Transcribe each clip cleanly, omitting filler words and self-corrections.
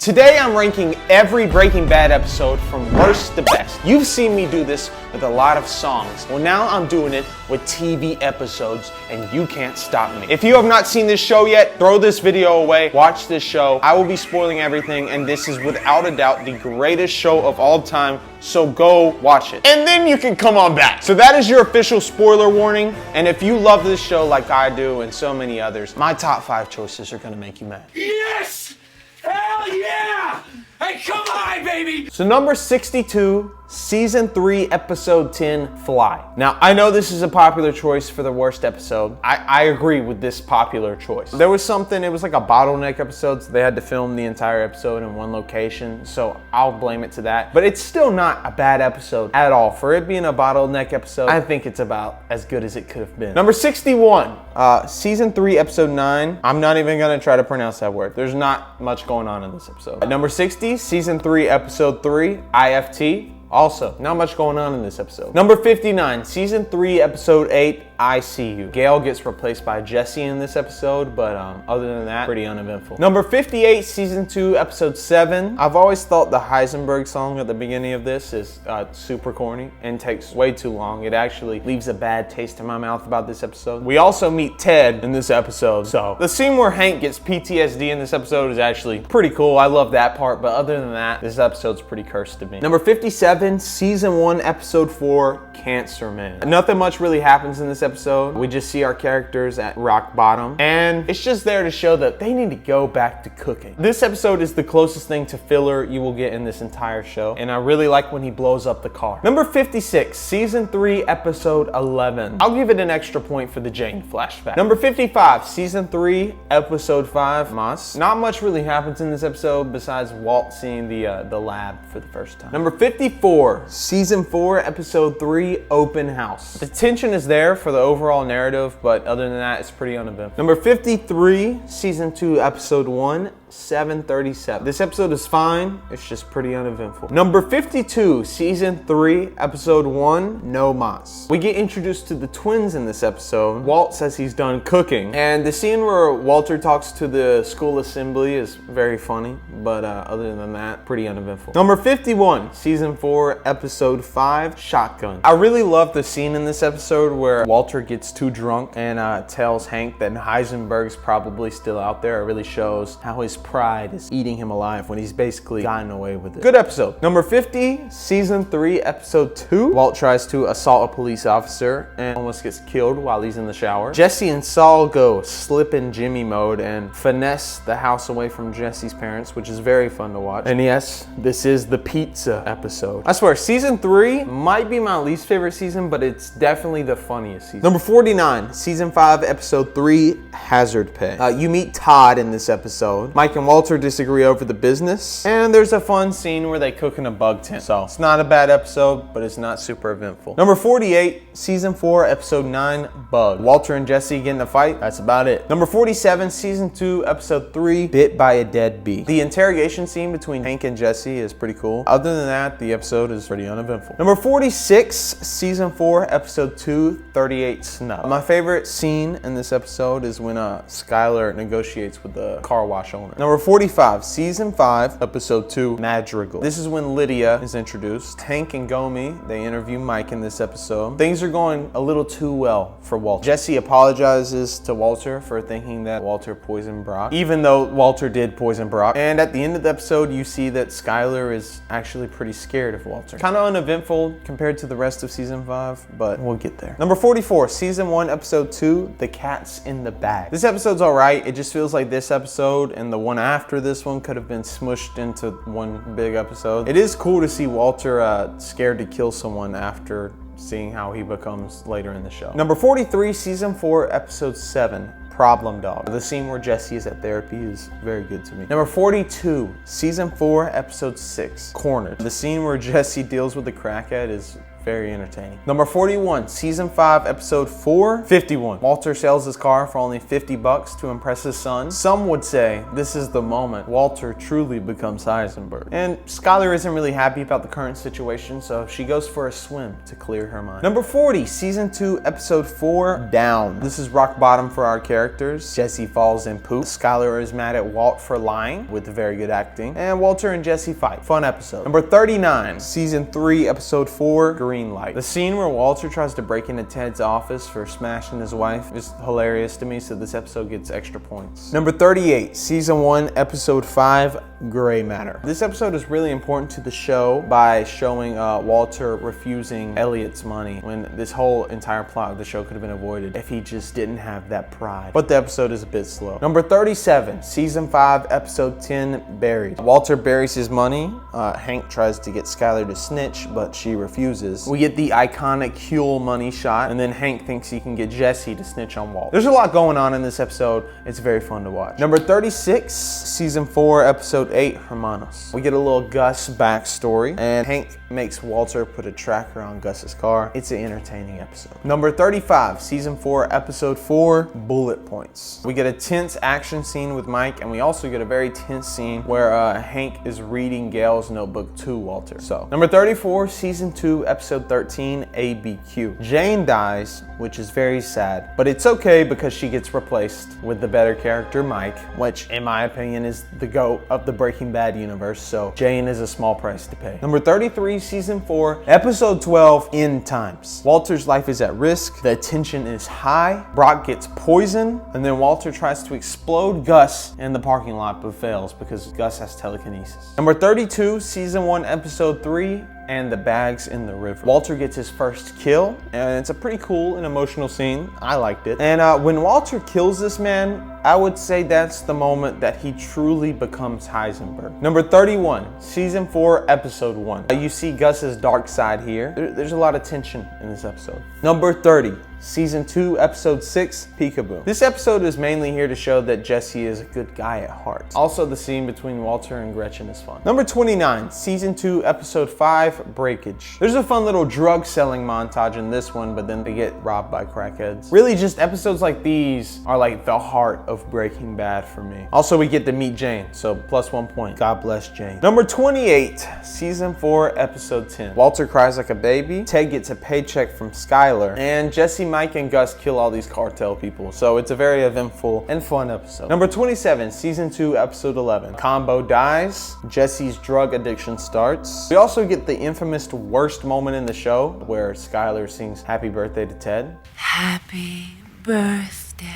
Today I'm ranking every Breaking Bad episode from worst to best. You've seen me do this with a lot of songs. Well, now I'm doing it with TV episodes, and you can't stop me. If you have not seen this show yet, throw this video away, watch this show. I will be spoiling everything, and this is without a doubt the greatest show of all time, so go watch it. And then you can come on back. So that is your official spoiler warning, and if you love this show like I do and so many others, my top 5 choices are gonna make you mad. Yes! Hell yeah! Hey, come on, baby! So number 62, Season 3, Episode 10, Fly. Now, I know this is a popular choice for the worst episode. I agree with this popular choice. There was something, it was like a bottleneck episode, so they had to film the entire episode in one location, so I'll blame it to that. But it's still not a bad episode at all. For it being a bottleneck episode, I think it's about as good as it could have been. Number 61, Season 3, Episode 9. I'm not even gonna try to pronounce that word. There's not much going on in this episode. Number 60, Season 3, Episode 3, IFT. Also, not much going on in this episode. Number 59, Season 3, Episode 8, I See You. Gail gets replaced by Jesse in this episode, but other than that, pretty uneventful. Number 58, Season 2, Episode 7. I've always thought the Heisenberg song at the beginning of this is super corny and takes way too long. It actually leaves a bad taste in my mouth about this episode. We also meet Ted in this episode, so the scene where Hank gets PTSD in this episode is actually pretty cool. I love that part, but other than that, this episode's pretty cursed to me. Number 57, Season 1, Episode 4, Cancer Man. Nothing much really happens in this episode. We just see our characters at rock bottom, and it's just there to show that they need to go back to cooking. This episode is the closest thing to filler you will get in this entire show, and I really like when he blows up the car. Number 56, Season 3, Episode 11. I'll give it an extra point for the Jane flashback. Number 55, Season 3, Episode 5, Moss. Not much really happens in this episode besides Walt seeing the lab for the first time. Number 54, Season 4, Episode 3, Open House. The tension is there for the overall narrative, but other than that, it's pretty uneventful. Number 53, Season 2, Episode 1, 737. This episode is fine, it's just pretty uneventful. Number 52, Season 3, Episode 1, No Mas. We get introduced to the twins in this episode. Walt says he's done cooking, and the scene where Walter talks to the school assembly is very funny, but other than that, pretty uneventful. Number 51, Season 4, Episode 5, Shotgun. I really love the scene in this episode where Walter gets too drunk and tells Hank that Heisenberg's probably still out there. It really shows how his pride is eating him alive when he's basically gotten away with it. Good episode. Number 50, Season 3, Episode 2. Walt tries to assault a police officer and almost gets killed while he's in the shower. Jesse and Saul go slip in Jimmy mode and finesse the house away from Jesse's parents, which is very fun to watch. And yes, this is the pizza episode. I swear, Season 3 might be my least favorite season, but it's definitely the funniest season. Number 49, Season 5, Episode 3, Hazard Pay. You meet Todd in this episode. Mike and Walter disagree over the business, and there's a fun scene where they cook in a bug tent. So it's not a bad episode, but it's not super eventful. Number 48, Season 4, Episode 9, Bug. Walter and Jesse get in a fight. That's about it. Number 47, Season 2, Episode 3, Bit by a Dead Bee. The interrogation scene between Hank and Jesse is pretty cool. Other than that, the episode is pretty uneventful. Number 46, Season 4, Episode 2, 38 Snub. My favorite scene in this episode is when Skylar negotiates with the car wash owner. Number 45, Season 5, Episode 2, Madrigal. This is when Lydia is introduced. Hank and Gomi, they interview Mike in this episode. Things are going a little too well for Walter. Jesse apologizes to Walter for thinking that Walter poisoned Brock, even though Walter did poison Brock. And at the end of the episode, you see that Skylar is actually pretty scared of Walter. Kind of uneventful compared to the rest of Season 5, but we'll get there. Number 44, Season 1, Episode 2, The Cat's in the Bag. This episode's alright. It just feels like this episode and the one after this one could have been smushed into one big episode. It is cool to see Walter scared to kill someone after seeing how he becomes later in the show. Number 43, Season 4, Episode 7, Problem Dog. The scene where Jesse is at therapy is very good to me. Number 42, Season 4, Episode 6, Cornered. The scene where Jesse deals with the crackhead is Very entertaining. Number 41, season 5, episode 4, 51. Walter sells his car for only $50 to impress his son. Some would say this is the moment Walter truly becomes Heisenberg. And Skylar isn't really happy about the current situation, so she goes for a swim to clear her mind. Number 40, season 2, episode 4, Down. This is rock bottom for our characters. Jesse falls in poop. Skylar is mad at Walt for lying, with very good acting. And Walter and Jesse fight. Fun episode. Number 39, season 3, episode 4, Green Light. The scene where Walter tries to break into Ted's office for smashing his wife is hilarious to me, so this episode gets extra points. Number 38, season 1, episode 5, Gray Matter. This episode is really important to the show by showing Walter refusing Elliot's money, when this whole entire plot of the show could have been avoided if he just didn't have that pride. But the episode is a bit slow. Number 37, season 5, episode 10, Buried. Walter buries his money. Hank tries to get Skylar to snitch, but she refuses. We get the iconic Huel money shot, and then Hank thinks he can get Jesse to snitch on Walt. There's a lot going on in this episode. It's very fun to watch. Number 36, season 4, episode 8, Hermanos. We get a little Gus backstory, and Hank makes Walter put a tracker on Gus's car. It's an entertaining episode. Number 35, season 4, episode 4, Bullet Points. We get a tense action scene with Mike, and we also get a very tense scene where Hank is reading Gail's notebook to Walter. So, number 34, season 2, episode 13, ABQ. Jane dies, which is very sad, but it's okay because she gets replaced with the better character Mike, which in my opinion is the GOAT of the Breaking Bad universe, so Jane is a small price to pay. Number 33, season 4, episode 12, End Times. Walter's life is at risk, the tension is high, Brock gets poisoned, and then Walter tries to explode Gus in the parking lot but fails because Gus has telekinesis. Number 32, season 1, episode 3, and the bags in the river. Walter gets his first kill, and it's a pretty cool and emotional scene. I liked it. And when Walter kills this man, I would say that's the moment that he truly becomes Heisenberg. Number 31, season 4, episode 1. You see Gus's dark side here. There's a lot of tension in this episode. Number 30, season 2, episode 6, Peekaboo. This episode is mainly here to show that Jesse is a good guy at heart. Also, the scene between Walter and Gretchen is fun. Number 29, season 2, episode 5, Breakage. There's a fun little drug selling montage in this one, but then they get robbed by crackheads. Really, just episodes like these are like the heart of Breaking Bad for me. Also, we get to meet Jane, so plus 1 point. God bless Jane. Number 28, season 4, episode 10. Walter cries like a baby. Ted gets a paycheck from Skylar, and Jesse, Mike, and Gus kill all these cartel people. So it's a very eventful and fun episode. Number 27, season 2, episode 11. Combo dies. Jesse's drug addiction starts. We also get the infamous worst moment in the show where Skylar sings Happy Birthday to Ted. Happy birthday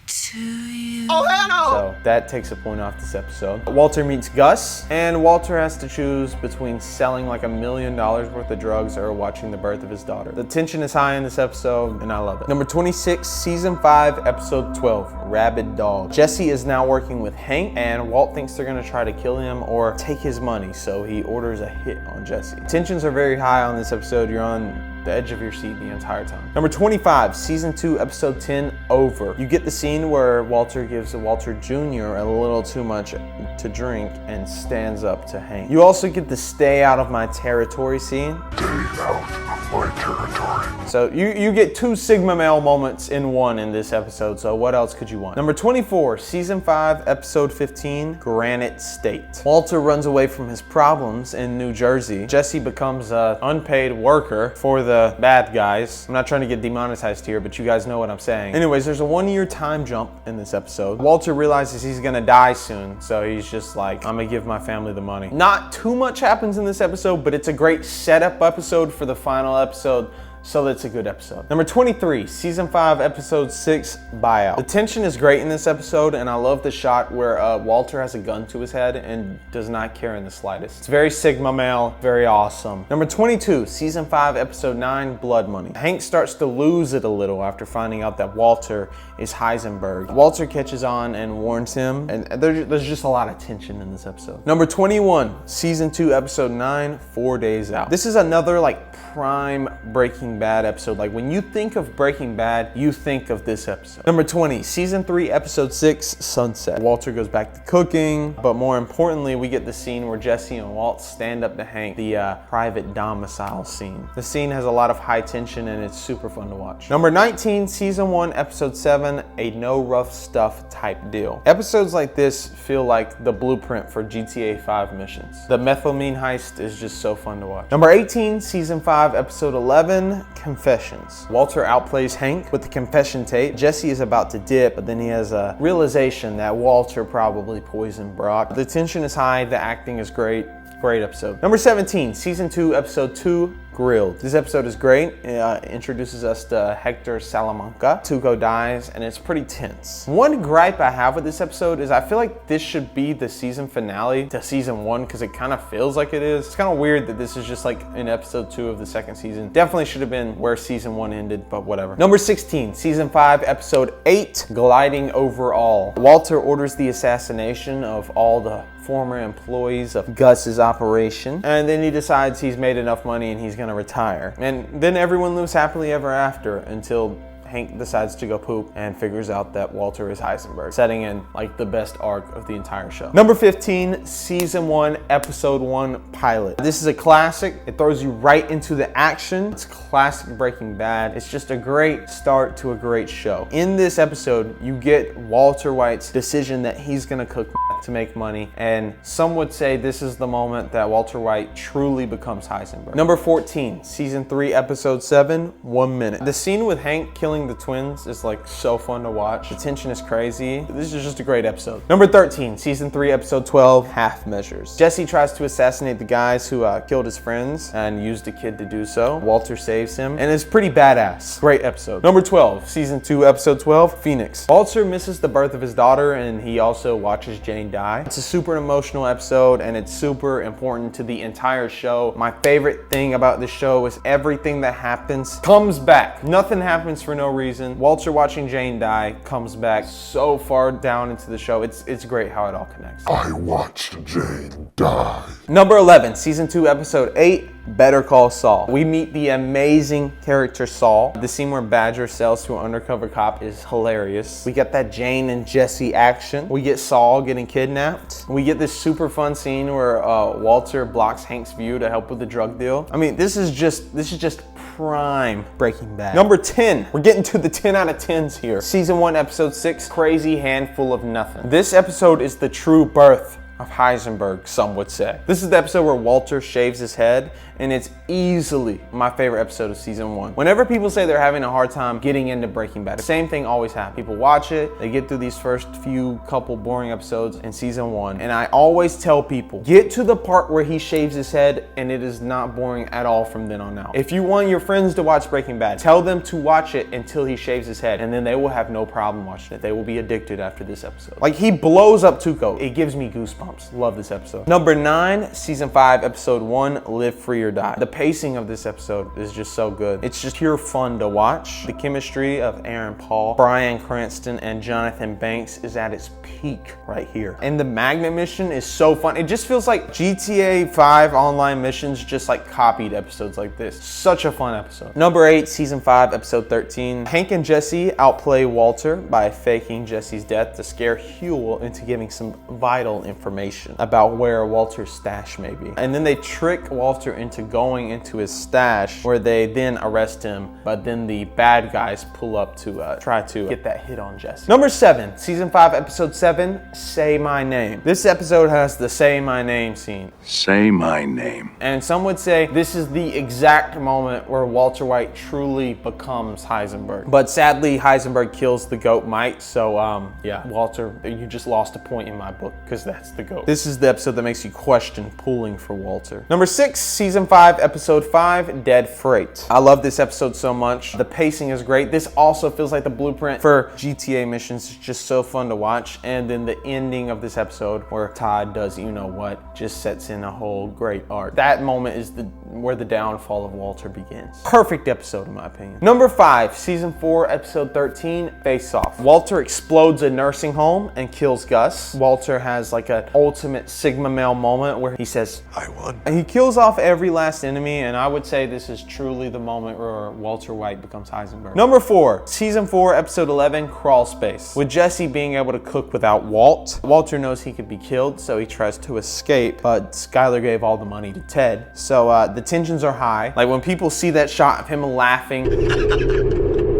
to you. Oh, hell no! So that takes a point off this episode. Walter meets Gus, and Walter has to choose between selling like $1 million worth of drugs or watching the birth of his daughter. The tension is high in this episode, and I love it. Number 26, season 5, episode 12, Rabid Dog. Jesse is now working with Hank, and Walt thinks they're gonna try to kill him or take his money, so he orders a hit on Jesse. Tensions are very high on this episode. You're on the edge of your seat the entire time. Number 25, season 2, episode 10, Over. You get the scene where Walter gives Walter Jr. a little too much to drink and stands up to Hank. You also get the stay out of my territory scene. Stay out of my territory. So you get 2 Sigma male moments in one in this episode, so what else could you want? Number 24, season 5, episode 15, Granite State. Walter runs away from his problems in New Jersey. Jesse becomes an unpaid worker for the bad guys. I'm not trying to get demonetized here, but you guys know what I'm saying. Anyways, there's a 1-year time jump in this episode. Walter realizes he's gonna die soon, so he's just like, I'm gonna give my family the money. Not too much happens in this episode, but it's a great setup episode for the final episode. So that's a good episode. Number 23, season 5, episode 6, Buyout. The tension is great in this episode, and I love the shot where Walter has a gun to his head and does not care in the slightest. It's very Sigma male, very awesome. Number 22, season 5, episode 9, Blood Money. Hank starts to lose it a little after finding out that Walter is Heisenberg. Walter catches on and warns him, and there's just a lot of tension in this episode. Number 21, season 2, episode 9, 4 Days Out. This is another like prime Breaking Breaking Bad episode. Like when you think of Breaking Bad, you think of this episode. Number 20, season 3, episode 6, Sunset. Walter goes back to cooking, but more importantly, we get the scene where Jesse and Walt stand up to Hank, the private domicile scene. The scene has a lot of high tension and it's super fun to watch. Number 19, season 1, episode 7, a no rough stuff type deal. Episodes like this feel like the blueprint for GTA 5 missions. The methylamine heist is just so fun to watch. Number 18, season 5, episode 11, Confessions. Walter outplays Hank with the confession tape. Jesse is about to dip, but then he has a realization that Walter probably poisoned Brock. The tension is high, the acting is great. Great episode. Number 17, season 2, episode 2, Grilled. This episode is great. It introduces us to Hector Salamanca. Tuco dies, and it's pretty tense. One gripe I have with this episode is I feel like this should be the season finale to season 1 because it kind of feels like it is. It's kind of weird that this is just like in episode 2 of the second season. Definitely should have been where season 1 ended, but whatever. Number 16, season 5, episode 8, Gliding Over All. Walter orders the assassination of all the former employees of Gus's operation, and then he decides he's made enough money and he's gonna retire. And then everyone lives happily ever after until Hank decides to go poop and figures out that Walter is Heisenberg, setting in like the best arc of the entire show. Number 15, season 1, episode 1, pilot. This is a classic. It throws you right into the action. It's classic Breaking Bad. It's just a great start to a great show. In this episode, you get Walter White's decision that he's gonna cook to make money, and some would say this is the moment that Walter White truly becomes Heisenberg. Number 14, season 3, episode 7, 1 minute. The scene with Hank killing the twins is like so fun to watch. The tension is crazy. This is just a great episode. Number 13, season 3, episode 12, Half Measures. Jesse tries to assassinate the guys who killed his friends and used a kid to do so. Walter saves him, and it's pretty badass. Great episode. Number 12, season 2, episode 12, Phoenix. Walter misses the birth of his daughter, and he also watches Jane die. It's a super emotional episode, and it's super important to the entire show. My favorite thing about this show is everything that happens comes back. Nothing happens for no reason. Walter watching Jane die comes back so far down into the show. It's great how it all connects. I watched Jane die. Number 11, season 2, episode 8, Better Call Saul. We meet the amazing character Saul. The scene where Badger sells to an undercover cop is hilarious. We get that Jane and Jesse action. We get Saul getting kidnapped. We get this super fun scene where Walter blocks Hank's view to help with the drug deal. I mean, this is just prime Breaking Bad. Number 10, we're getting to the 10 out of 10s here. Season 1, episode 6, Crazy Handful of Nothing. This episode is the true birth of Heisenberg, some would say. This is the episode where Walter shaves his head, and it's easily my favorite episode of season 1. Whenever people say they're having a hard time getting into Breaking Bad, the same thing always happens. People watch it, they get through these first few couple boring episodes in season 1, and I always tell people, get to the part where he shaves his head, and it is not boring at all from then on out. If you want your friends to watch Breaking Bad, tell them to watch it until he shaves his head, and then they will have no problem watching it. They will be addicted after this episode. Like, he blows up Tuco. It gives me goosebumps. Love this episode. Number 9, season 5, episode 1, Live Free or Die. The pacing of this episode is just so good. It's just pure fun to watch. The chemistry of Aaron Paul, Bryan Cranston, and Jonathan Banks is at its peak right here. And the magnet mission is so fun. It just feels like GTA 5 online missions just like copied episodes like this. Such a fun episode. Number 8, season 5, episode 13. Hank and Jesse outplay Walter by faking Jesse's death to scare Huel into giving some vital information about where Walter's stash may be. And then they trick Walter into going into his stash, where they then arrest him, but then the bad guys pull up to try to get that hit on Jesse. Number 7, season 5, episode 7, Say My Name. This episode has the Say My Name scene. Say my name. And some would say this is the exact moment where Walter White truly becomes Heisenberg. But sadly, Heisenberg kills the goat Mike, so yeah, Walter, you just lost a point in my book, because that's the goat. This is the episode that makes you question pulling for Walter. Number 6, season 5, episode 5, Dead Freight. I love this episode so much. The pacing is great. This also feels like the blueprint for GTA missions. It's just so fun to watch. And then the ending of this episode where Todd does you know what just sets in a whole great arc. That moment is where the downfall of Walter begins. Perfect episode in my opinion. Number 5, season 4, episode 13, Face Off. Walter explodes a nursing home and kills Gus. Walter has like a ultimate Sigma male moment where he says, I won. and he kills off every last enemy, and I would say this is truly the moment where Walter White becomes Heisenberg. Number 4, season 4, episode 11, Crawl Space. With Jesse being able to cook without Walt, Walter knows he could be killed, so he tries to escape, but Skyler gave all the money to Ted. So the tensions are high. Like when people see that shot of him laughing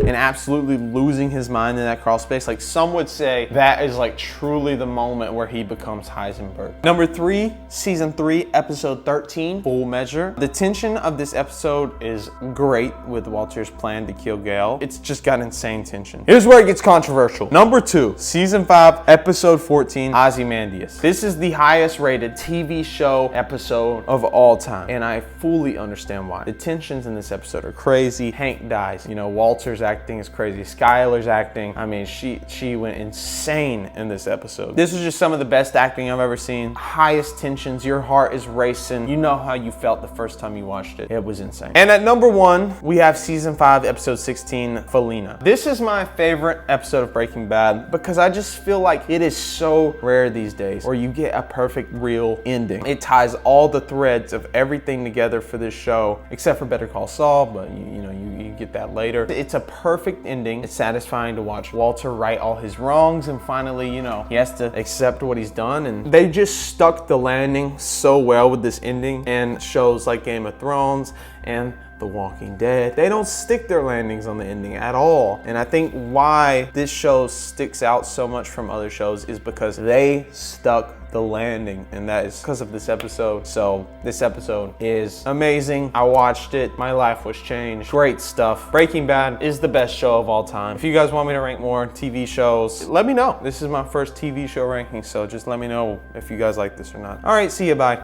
and absolutely losing his mind in that crawl space, like some would say that is like truly the moment where he becomes Heisenberg. Number 3, season 3, episode 13, Full Measure. The tension of this episode is great with Walter's plan to kill Gale. It's just got insane tension. Here's where it gets controversial. Number 2, season 5, episode 14, Ozymandias. This is the highest rated TV show episode of all time, and I fully understand why. The tensions in this episode are crazy. Hank dies. You know, Walter's acting is crazy. Skyler's acting, I mean, she went insane in this episode. This was just some of the best acting I've ever seen. Highest tensions, your heart is racing. You know how you felt the first time you watched it. It was insane. And at number 1, we have season 5, episode 16, Felina. This is my favorite episode of Breaking Bad because I just feel like it is so rare these days where you get a perfect real ending. It ties all the threads of everything together for this show, except for Better Call Saul, but you get that later. It's a perfect ending. It's satisfying to watch Walter right all his wrongs, and finally, he has to accept what he's done. And they just stuck the landing so well with this ending, and shows like Game of Thrones and The Walking Dead, they don't stick their landings on the ending at all. And I think why this show sticks out so much from other shows is because they stuck the landing, and that is because of this episode. So this episode is amazing. I watched it, my life was changed. Great stuff. Breaking Bad is the best show of all time. If you guys want me to rank more TV shows, let me know. This is my first TV show ranking, so just let me know if you guys like this or not. All right, see you, bye.